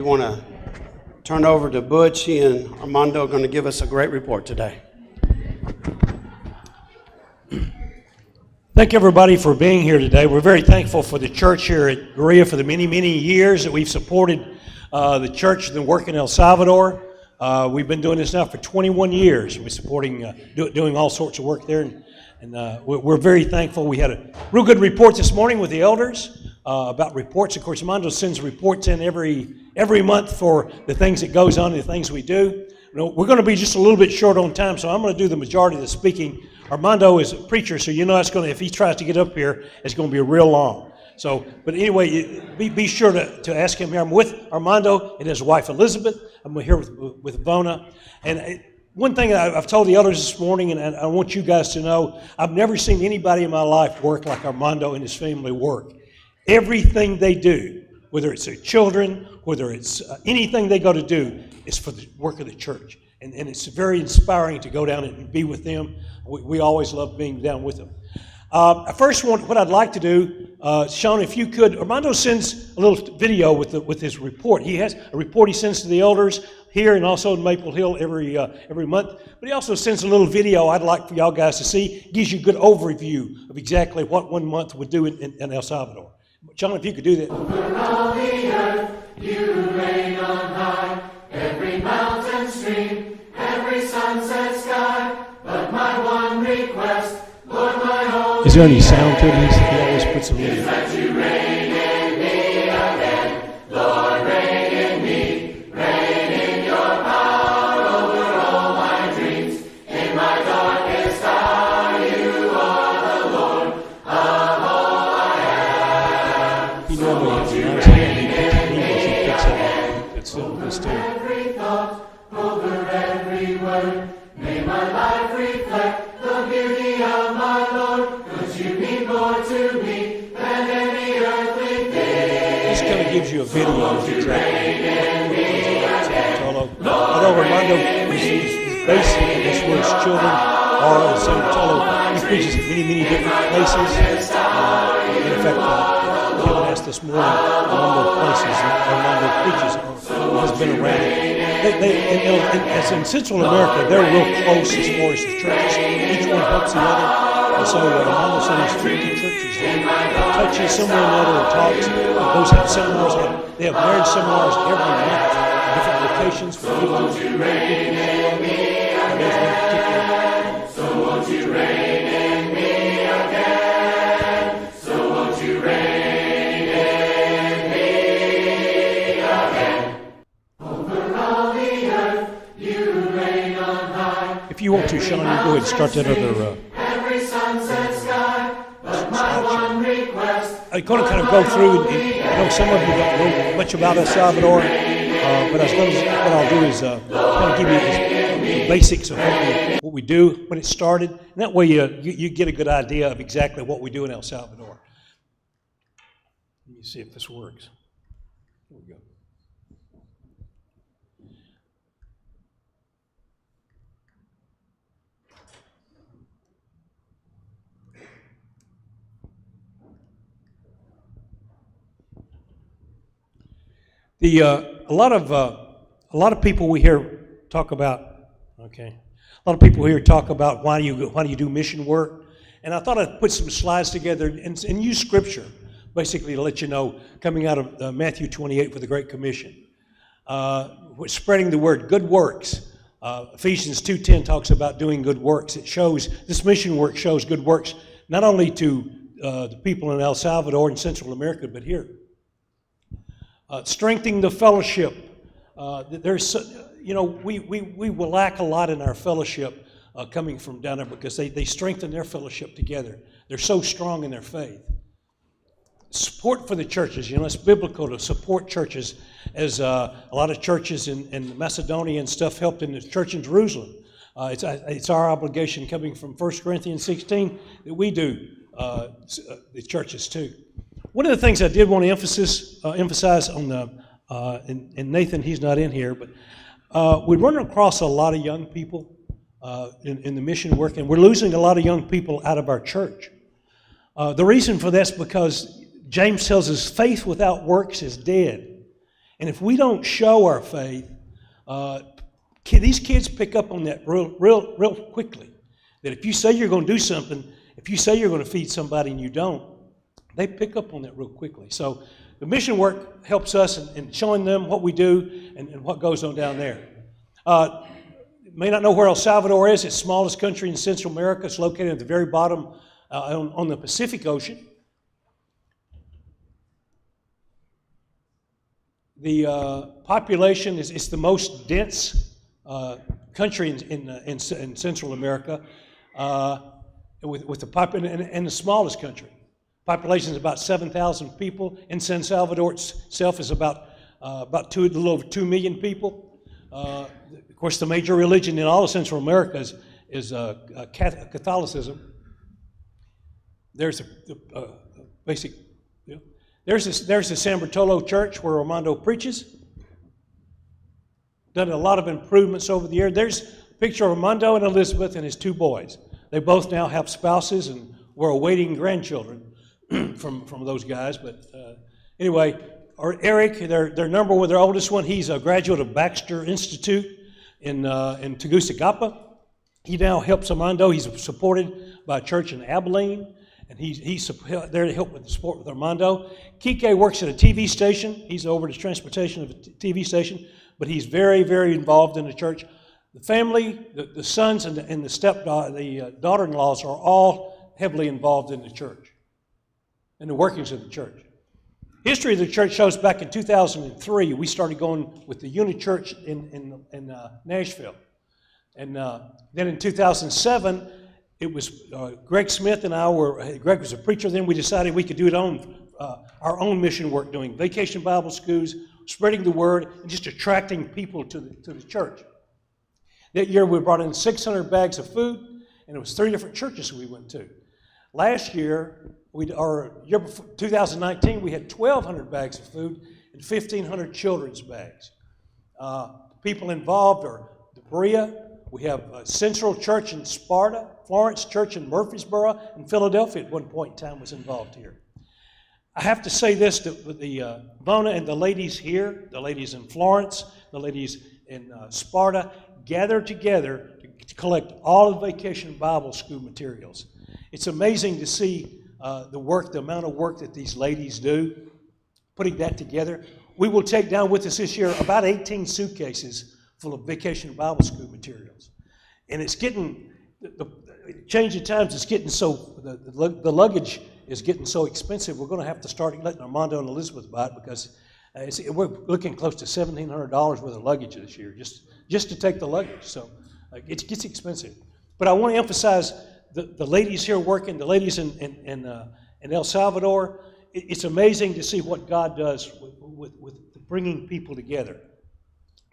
We want to turn over to Butch. He and Armando are going to give us a great report today. Thank everybody for being here today. We're very thankful for the church here at Berea for the many, many years that we've supported the church and the work in El Salvador. We've been doing this now for 21 years. We're supporting, doing all sorts of work there, and we're very thankful. We had a real good report this morning with the elders about reports. Of course, Armando sends reports in every month for the things that goes on and the things we do. We're going to be just a little bit short on time, so I'm going to do the majority of the speaking. Armando is a preacher, so you know it's going to, if he tries to get up here, it's going to be real long. So, but anyway, be sure to ask him here. I'm with Armando and his wife Elizabeth. I'm here with Bona. And one thing I've told the elders this morning, and I want you guys to know, I've never seen anybody in my life work like Armando and his family work. Everything they do, whether it's their children, whether it's anything they go to do, is for the work of the church. And it's very inspiring to go down and be with them. We always love being down with them. First, what I'd like to do, Sean, if you could, Armando sends a little video with his report. He has a report he sends to the elders here and also in Maple Hill every month. But he also sends a little video I'd like for y'all guys to see. It gives you a good overview of exactly what 1 month would do in El Salvador. Sean, if you could do that. Over all the earth, you reign on high. Every mountain stream, every sunset sky. But my one request, Lord, my holy Is there any sound to it? He always puts a little. is that you reign in me again. Lord, reign in me. Reign in your power over all my dreams. In my darkest hour, you are the Lord of all I have. He normally has a nice hand. He picks it up. It's still. Every thought, over every word. May my life reflect the beauty of my Lord. Could you be more to me than any earthly thing? This kind of gives you a video of exactly. Although Armando is based in this where his children are in San Antonio, he preaches in many, many different places. In fact, Kevin asked this morning a number of places that Armando preaches has been around. As in Central America, they're real close as far as the churches. Each one helps the other. And so Armando said there's 50 churches there. Touches somewhere or another and talks. Those have seminars. They have marriage seminars every month in different locations for people to reign in me again. So won't you reign in me again? So won't you reign in me again? Over all the earth, you reign on high. If you want to, Sean, you go ahead and start that other. Every sunset sky, but my one request. I'm going to kind of go through, and I know some of you don't know much about El Salvador, but what I'll do is kind of give you the basics of what we do, when it started, and that way you get a good idea of exactly what we do in El Salvador. Let me see if this works. Here we go. A lot of people we hear talk about. Okay, a lot of people here talk about why do you do mission work, and I thought I'd put some slides together and use scripture basically to let you know, coming out of Matthew 28 for the Great Commission, spreading the word, good works. Ephesians 2:10 talks about doing good works. It shows this mission work shows good works not only to the people in El Salvador and Central America, but here. Strengthening the fellowship. We will lack a lot in our fellowship coming from down there because they strengthen their fellowship together. They're so strong in their faith. Support for the churches. It's biblical to support churches, as a lot of churches in Macedonia and stuff helped in the church in Jerusalem. It's our obligation coming from 1 Corinthians 16 that we do the churches too. One of the things I did want to emphasize on and Nathan, he's not in here, but we run across a lot of young people in the mission work, and we're losing a lot of young people out of our church. The reason for that's because James tells us faith without works is dead. And if we don't show our faith, these kids pick up on that real quickly. That if you say you're going to do something, if you say you're going to feed somebody and you don't, they pick up on that real quickly. So the mission work helps us in showing them what we do and what goes on down there. You may not know where El Salvador is. It's the smallest country in Central America. It's located at the very bottom on the Pacific Ocean. The population is the most dense country in Central America, with the population and the smallest country. Population is about 7,000 people. In San Salvador itself is about a little over 2 million people. Of course, the major religion in all of Central America is Catholicism. There's a basic. You know, there's the San Bartolo Church where Armando preaches. Done a lot of improvements over the years. There's a picture of Armando and Elizabeth and his 2 boys. They both now have spouses, and we're awaiting grandchildren from those guys. But anyway, Eric, their oldest one, he's a graduate of Baxter Institute in Tegucigalpa. He now helps Armando. He's supported by a church in Abilene, and he's there to help with the support with Armando. Kike works at a TV station. He's over the transportation of a TV station, but he's very, very involved in the church. The family, the sons and the daughter-in-laws are all heavily involved in the church, in the workings of the church. History of the church shows back in 2003, we started going with the Unit Church in Nashville. And then in 2007, it was Greg Smith and Greg was a preacher then, we decided we could do it on our own mission work, doing vacation Bible schools, spreading the word, and just attracting people to the church. That year we brought in 600 bags of food, and it was 3 different churches we went to. Last year, year before, 2019, we had 1,200 bags of food and 1,500 children's bags. People involved are the Berea. We have Central Church in Sparta, Florence Church in Murfreesboro, and Philadelphia at one point in time was involved here. I have to say this, the Bona and the ladies here, the ladies in Florence, the ladies in Sparta, gathered together to collect all of Vacation Bible School materials. It's amazing to see the amount of work that these ladies do, putting that together. We will take down with us this year about 18 suitcases full of Vacation Bible School materials. And it's getting, the change of times, it's getting so, the luggage is getting so expensive, we're going to have to start letting Armando and Elizabeth buy it, because we're looking close to $1,700 worth of luggage this year, just to take the luggage. So it gets expensive. But I want to emphasize the ladies here working, the ladies in El Salvador. It's amazing to see what God does with bringing people together.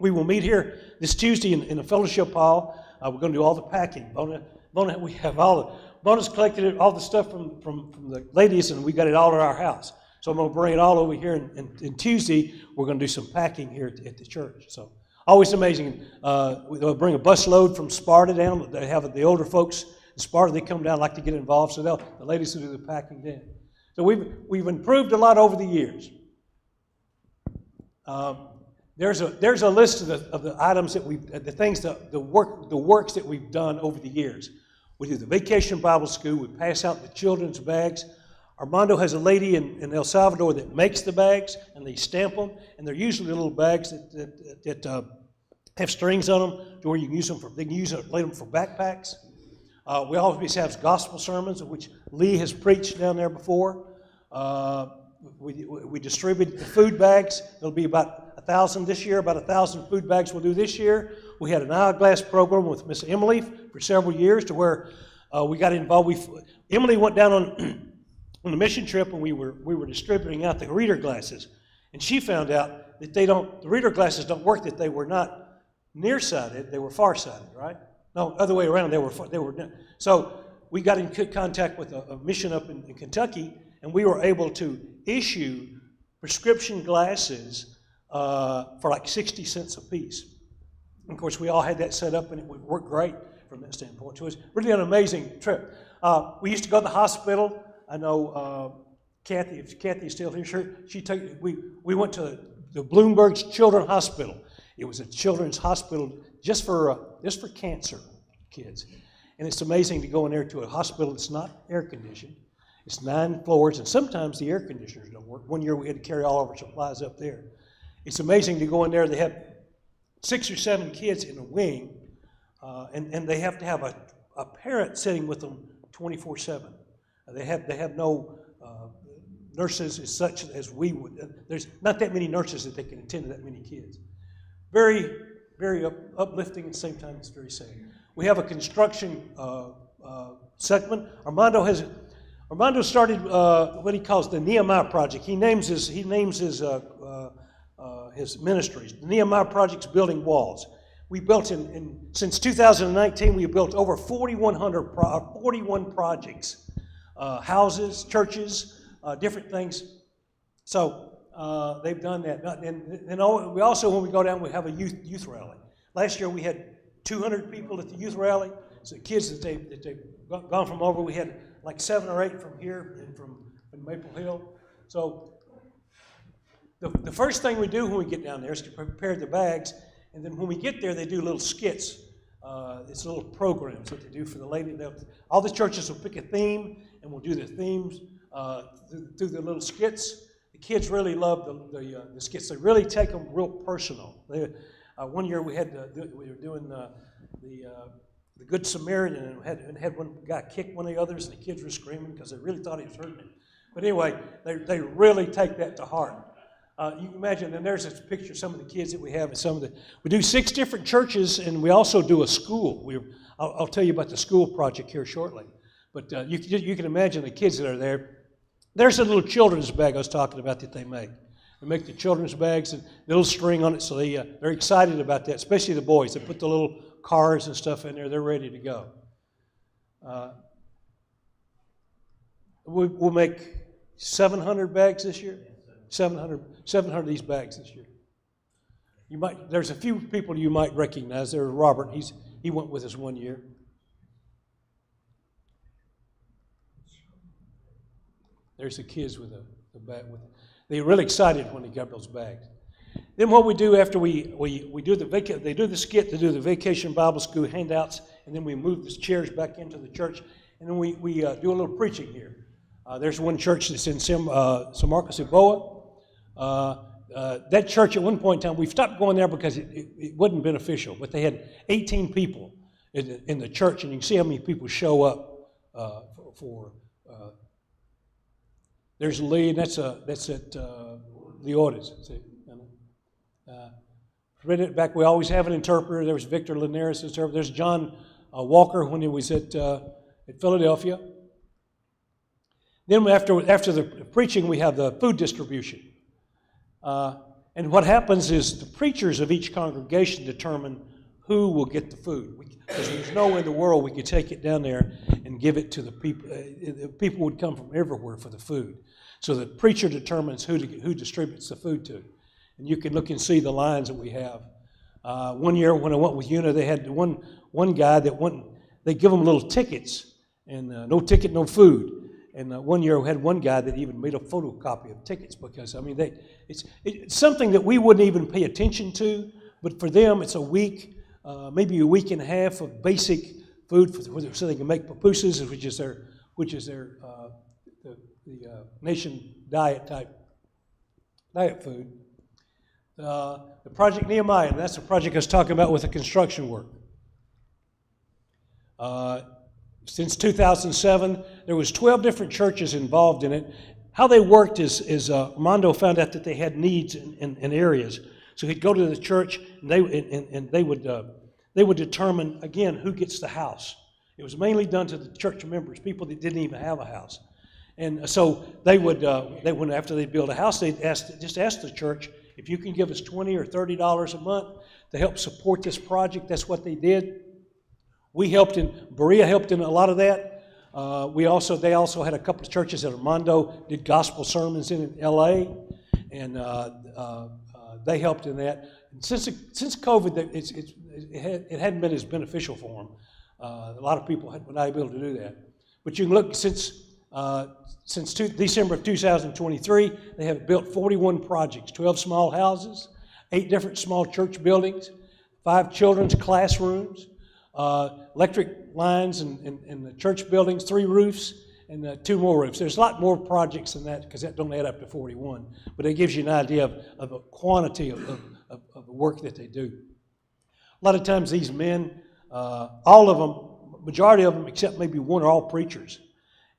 We will meet here this Tuesday in the fellowship hall. We're going to do all the packing. Bona, we have Bona's collected all the stuff from the ladies, and we got it all at our house. So I'm going to bring it all over here, and Tuesday we're going to do some packing here at the church. So always amazing. They'll bring a bus load from Sparta down. They have the older folks in Sparta. They come down, like to get involved. So the ladies will do the packing then. So we've improved a lot over the years. There's a list of the items that the works that we've done over the years. We do the Vacation Bible School. We pass out the children's bags. Armando has a lady in El Salvador that makes the bags, and they stamp them, and they're usually little bags that have strings on them to where you can use them they can use them, lay them for backpacks. We always have gospel sermons, of which Lee has preached down there before. We distribute the food bags. There'll be about 1,000 this year, about 1,000 food bags we'll do this year. We had an eyeglass program with Miss Emily for several years, to where we got involved. Emily went down on the mission trip, and we were distributing out the reader glasses, and she found out that the reader glasses don't work, that they were not nearsighted, they were farsighted, right? No, other way around, they were. So we got in contact with a mission up in Kentucky, and we were able to issue prescription glasses for like 60 cents a piece. And of course, we all had that set up, and it would work great from that standpoint. So it was really an amazing trip. We used to go to the hospital. I know Kathy, if Kathy's still here, we went to the Bloomberg's Children's Hospital. It was a children's hospital just for cancer kids. And it's amazing to go in there to a hospital that's not air conditioned. It's 9 floors, and sometimes the air conditioners don't work. One year we had to carry all of our supplies up there. It's amazing to go in there. They have 6 or 7 kids in a wing, and they have to have a parent sitting with them 24/7. They have no nurses as such as we would. There's not that many nurses that they can attend to that many kids. Very, very uplifting, at the same time it's very sad. We have a construction segment. Armando started what he calls the Nehemiah Project. He names his ministries. The Nehemiah Project's building walls. We built since 2019, we have built over 41 projects, houses, churches, different things. So they've done that. And we also, when we go down, we have a youth rally. Last year we had 200 people at the youth rally. So kids that they've gone from over. We had like 7 or 8 from here and from Maple Hill. So the first thing we do when we get down there is to prepare the bags, and then when we get there, they do little skits. It's little programs that they do for the lady. All the churches will pick a theme, and we'll do the themes through the little skits. The kids really love the skits. They really take them real personal. One year we were doing the Good Samaritan, and had one guy kick one of the others, and the kids were screaming because they really thought he was hurting him. But anyway, they really take that to heart. You can imagine, and there's this picture of some of the kids that we have, and we do 6 different churches, and we also do a school. I'll tell you about the school project here shortly. But you can imagine the kids that are there. There's a little children's bag I was talking about that they make. They make the children's bags and the little string on it, so they're excited about that, especially the boys. They put the little cars and stuff in there. They're ready to go. We'll make 700 bags this year. 700 of these bags this year. There's a few people you might recognize. There's Robert. He went with us one year. There's the kids with the bag. They're really excited when they got those bags. Then what we do after we do they do the skit, they do the Vacation Bible School handouts, and then we move the chairs back into the church, and then we do a little preaching here. There's one church that's in San Marcos Eboa. That church at one point in time, we stopped going there because it wasn't beneficial, but they had 18 people in the church, and you can see how many people show up there's Lee, and that's at the Otis. Read it back. We always have an interpreter. There was Victor Linares, interpreter. There's John Walker when he was at Philadelphia. Then after the preaching, we have the food distribution. And what happens is the preachers of each congregation determine who will get the food. Because there's nowhere in the world we could take it down there and give it to the people. People would come from everywhere for the food. So the preacher determines who distributes the food to. And you can look and see the lines that we have. One year when I went with Una, they had one guy that went, they give him little tickets, and no ticket, no food. And one year we had one guy that even made a photocopy of tickets because, I mean, it's something that we wouldn't even pay attention to, but for them it's a week, maybe a week and a half of basic food so they can make pupusas, which is their nation diet food. The Project Nehemiah, and that's the project I was talking about with the construction work. Since 2007, there was 12 different churches involved in it. How they worked is Armando found out that they had needs in areas. So he'd go to the church, and they would determine, again, who gets the house. It was mainly done to the church members, people that didn't even have a house. And so they would after they build a house, they'd ask the church, if you can give us $20 or $30 a month to help support this project. That's what they did. Berea helped in a lot of that. They also had a couple of churches that Armando did gospel sermons in L.A., and they helped in that. And since COVID, it hadn't been as beneficial for them. A lot of people were not able to do that. But you can look, since Since December of 2023, they have built 41 projects, 12 small houses, 8 different small church buildings, 5 children's classrooms, electric lines in the church buildings, 3 roofs, and 2 more roofs. There's a lot more projects than that because that don't add up to 41, but it gives you an idea of the quantity of the work that they do. A lot of times these men, all of them, majority of them except maybe one, are all preachers.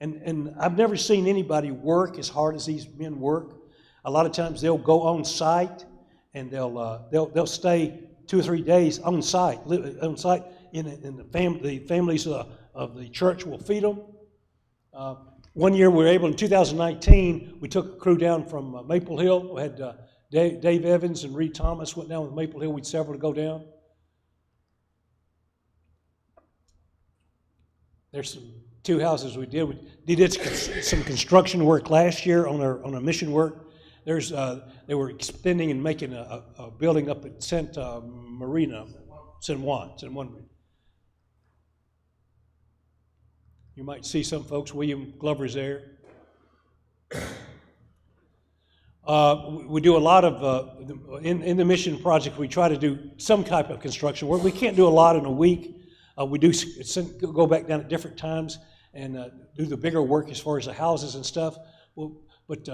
And I've never seen anybody work as hard as these men work. A lot of times they'll go on site and they'll stay 2 or 3 days on site, live on site, in the families of the church will feed them. One year we were able, in 2019, we took a crew down from Maple Hill. We had Dave Evans and Reed Thomas went down with Maple Hill. We had several to go down. There's some 2 houses we did. We did some construction work last year on our mission work. They were extending and making a building up at San Juan. You might see some folks. William Glover's there. We do a lot of, in the mission project, we try to do some type of construction work. We can't do a lot in a week. We do go back down at different times and do the bigger work as far as the houses and stuff. But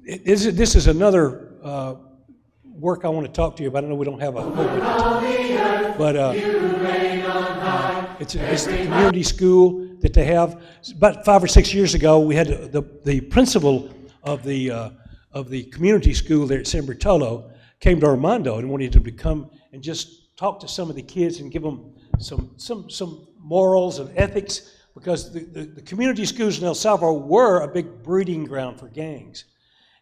this is another work I want to talk to you about. I know we don't have a whole bunch of time, but it's the community school that they have. About 5 or 6 years ago, we had the principal of the community school there at San Bertolo came to Armando and wanted to come and just talk to some of the kids and give them some morals and ethics, because the community schools in El Salvador were a big breeding ground for gangs.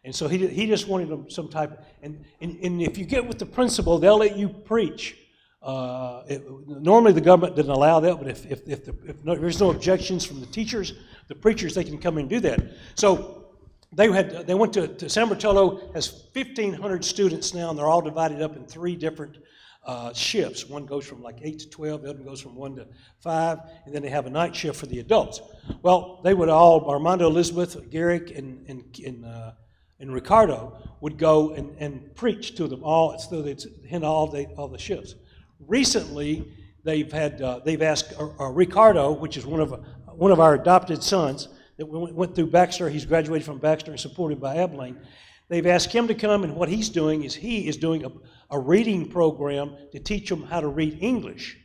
And so he just wanted them some type, and if you get with the principal, they'll let you preach. Normally the government doesn't allow that, but if there's no objections from the teachers, the preachers, they can come in and do that. So they went to San Bertolo, has 1,500 students now, and they're all divided up in 3 different shifts. One goes from like 8 to 12, the other goes from 1 to 5, and then they have a night shift for the adults. Well, they would all, Armando, Elizabeth, Garrick, and Ricardo would go and preach to them all. So it's all the shifts. Recently, they've asked Ricardo, which is one of our adopted sons that went through Baxter. He's graduated from Baxter and supported by Abilene. They've asked him to come, and what he's doing is he is doing a reading program to teach them how to read English,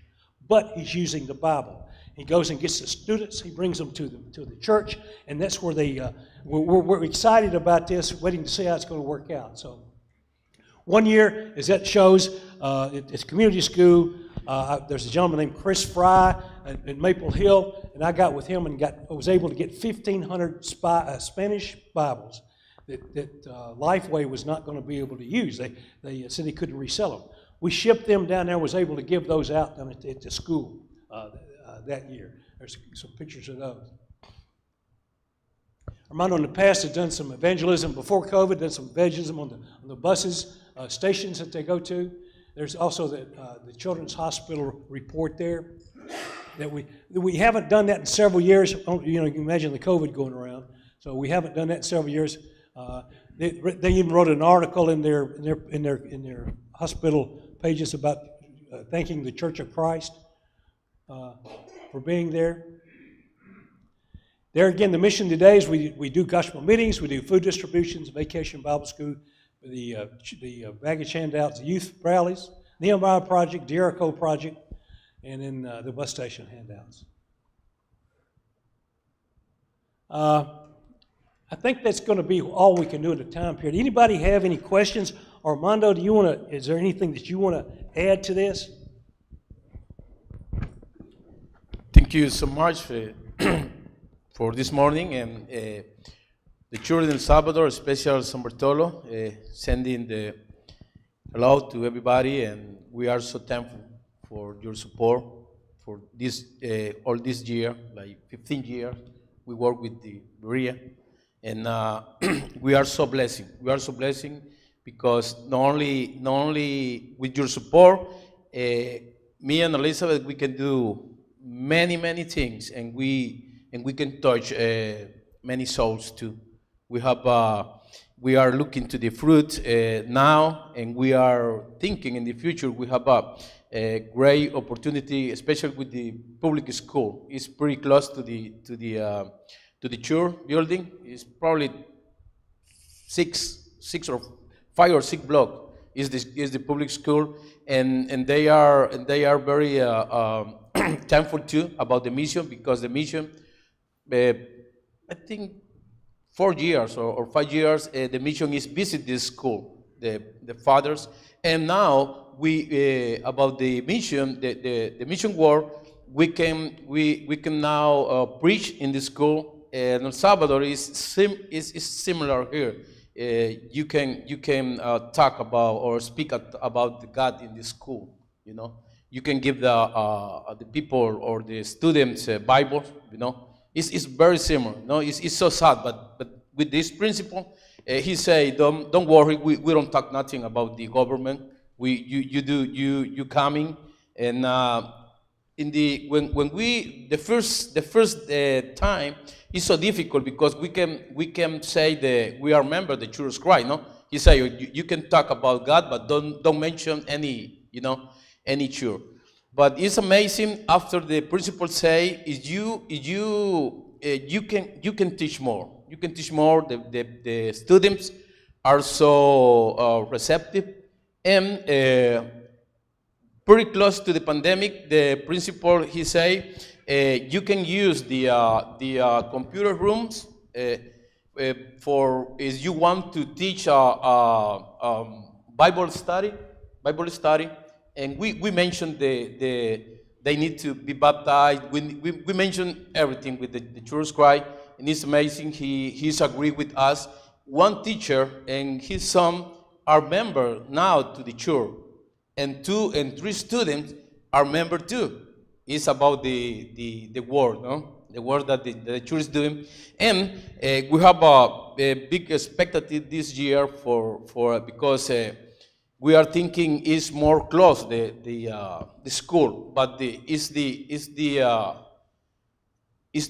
but he's using the Bible. He goes and gets the students, he brings them to the church, and that's where we're excited about this, waiting to see how it's going to work out. So 1 year, as that shows, it's community school. There's a gentleman named Chris Fry in Maple Hill, and I got with him and was able to get 1,500 Spanish Bibles that Lifeway was not going to be able to use. They said they couldn't resell them. We shipped them down there, was able to give those out down at the school that year. There's some pictures of those. Armando in the past has done some evangelism before COVID, done some evangelism on the buses, stations that they go to. There's also the Children's Hospital report there. That we haven't done that in several years. You can imagine the COVID going around. So we haven't done that in several years. They even wrote an article in their hospital pages about thanking the Church of Christ for being there. There again, the mission today is we do gospel meetings, we do food distributions, vacation Bible school, the baggage handouts, the youth rallies, Nehemiah Project, Jericho Project, and then the bus station handouts. I think that's going to be all we can do at a time period. Anybody have any questions? Armando, is there anything that you want to add to this? Thank you so much for this morning, and the church in El Salvador, especially San Bartolo, sending the hello to everybody, and we are so thankful for your support for this all this year, like 15 years. We work with the Berea, and we are so blessing. We are so blessing because not only with your support, me and Elizabeth, we can do many things, and we and we can touch many souls too. We are looking to the fruit now, and we are thinking in the future we have a great opportunity, especially with the public school. It's pretty close to the church building. It's probably 5 or 6 blocks is the public school, and they are very thankful too about the mission, because the mission, I think 4 years or 5 years, the mission is visit this school, the fathers, and now we about the mission, the mission work, we can now preach in the school. And El Salvador is similar here. You can talk about or speak about God in the school. You know, you can give the people or the students Bible. You know, it's very similar. No, it's so sad, but with this principle, he say, don't worry, we don't talk nothing about the government. You coming, and when we the first time, it's so difficult because we can say that we are member of the Church of Christ. No, he say you can talk about God, but don't mention any church. But it's amazing after the principal say you can teach more. You can teach more. The students are so receptive. And pretty close to the pandemic, the principal, he say, you can use the computer rooms for if you want to teach Bible study, and we mentioned they need to be baptized. We mentioned everything with the Church of Christ, and it's amazing. He's agreed with us. One teacher and his son are member now to the church, and 2 and 3 students are member too. It's about the word, no? The work that the church is doing, and we have a big expectative this year for because we are thinking is more close the school, but it's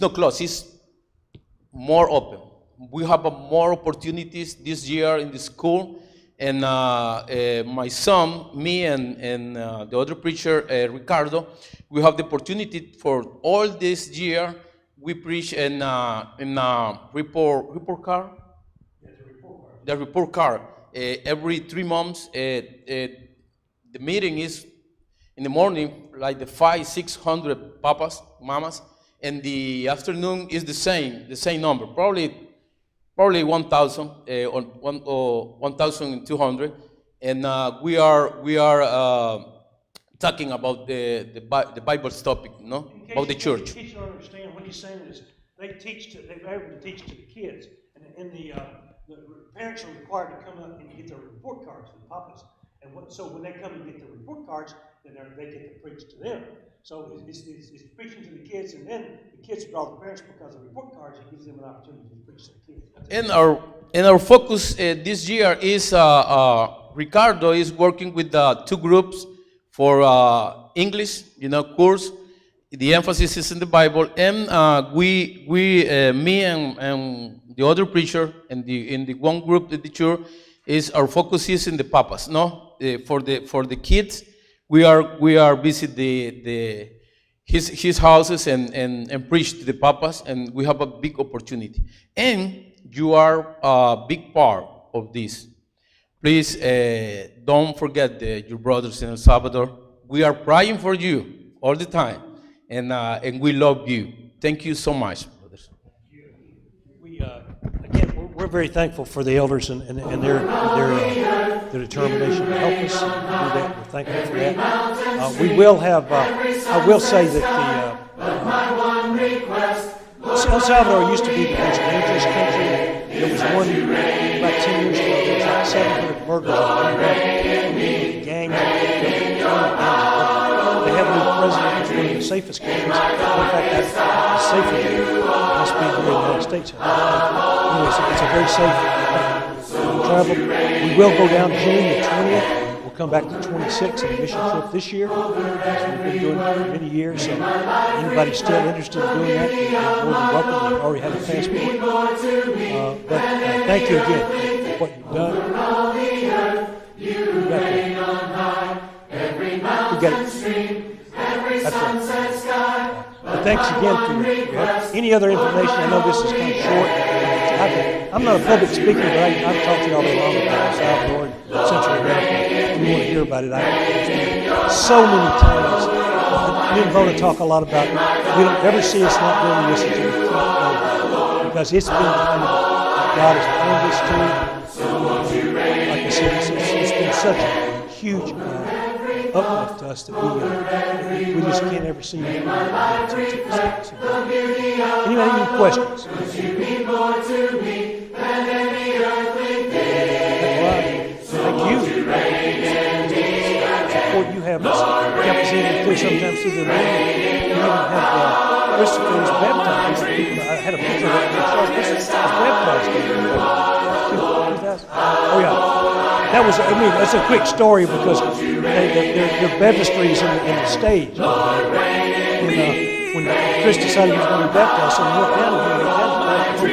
not close. It's more open. We have more opportunities this year in the school. And my son, me, and the other preacher, Ricardo, we have the opportunity for all this year. We preach in report card. Yes, the report card. Every 3 months, the meeting is in the morning, like the 500-600 papas, mamas, and the afternoon is the same number, probably 1,000 or 1,200, and we are talking about the Bible's topic, no, about the church. In case you don't understand, what he's saying is they're able to teach to the kids, and the parents are required to come up and get their report cards, the papas, and so when they come and get their report cards, then they get to preach to them. So it's preaching to the kids, and then the kids draw the parents because of report cards. It gives them an opportunity to preach to the kids. And our focus this year is Ricardo is working with 2 groups for English, course. The emphasis is in the Bible, and me and the other preacher and in the one group, the church, our focus is in the papas. No, for the kids. We are visit his houses and preach to the papas, and we have a big opportunity. And you are a big part of this. Please don't forget your brothers in El Salvador. We are praying for you all the time, and we love you. Thank you so much, brothers. Again, we're very thankful for the elders and their determination to help us do that. We're thankful for that. We will have. I will say that El Salvador used to be the most dangerous country. There was one about 10 years ago. There was like 700 murders in gangs. They have a new president. It's one of the safest countries. In fact, that's safer than must be here in the United States. Anyway, it's a very safe travel. We will go down June the 20th. We'll come back to 26 on a mission trip this year, as we've been doing for many years. So anybody still interested in doing that, you're more than welcome. You already have a passport. But thank you again for what you've done. You got it. That's right. But thanks again for your any other information. I know this is kind of short. I'm not a public speaker, but I've talked to you all day long about El Salvador and Central America. If you want to hear about it, so many times. Me and Bona talk a lot about it. We don't ever see us not doing this until we keep going. Because it's been time that God has planned this to. Like I said, it's been such a huge uplift to us that we just can't ever see it. Anybody any questions? Thank you. Support you have us kept us in through sometimes through the meeting. You even had Christopher was baptized. I had a picture of that. Christopher was baptized. Oh yeah. That was, that's a quick story because their baptistries in the stage. When Chris decided he was going to be baptized, so we went down here and we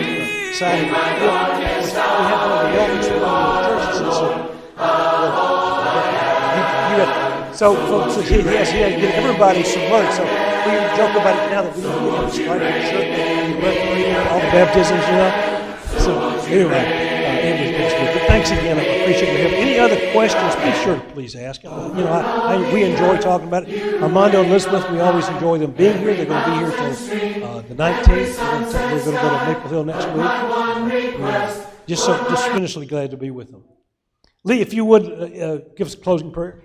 decided, we had one of the elders from one of the churches and said, so he has to get everybody submerged. So we joke about it now that we don't get him started in church, all the baptisms, So anyway. It was good. But thanks again. I appreciate your help. Any other questions, be sure to please ask. We enjoy talking about it. Armando and Elizabeth, we always enjoy them being here. They're going to be here till the 19th. We're going to go to Maple Hill next week. We're just tremendously glad to be with them. Lee, if you would, give us a closing prayer.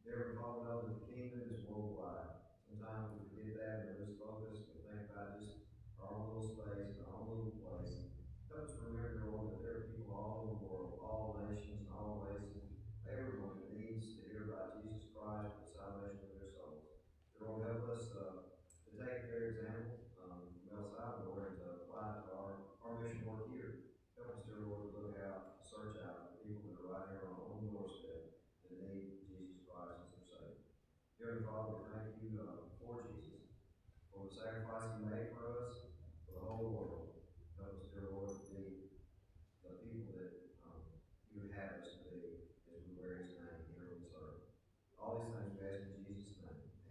Never follow up that the kingdom is worldwide. Sometimes we forget that and lose focus.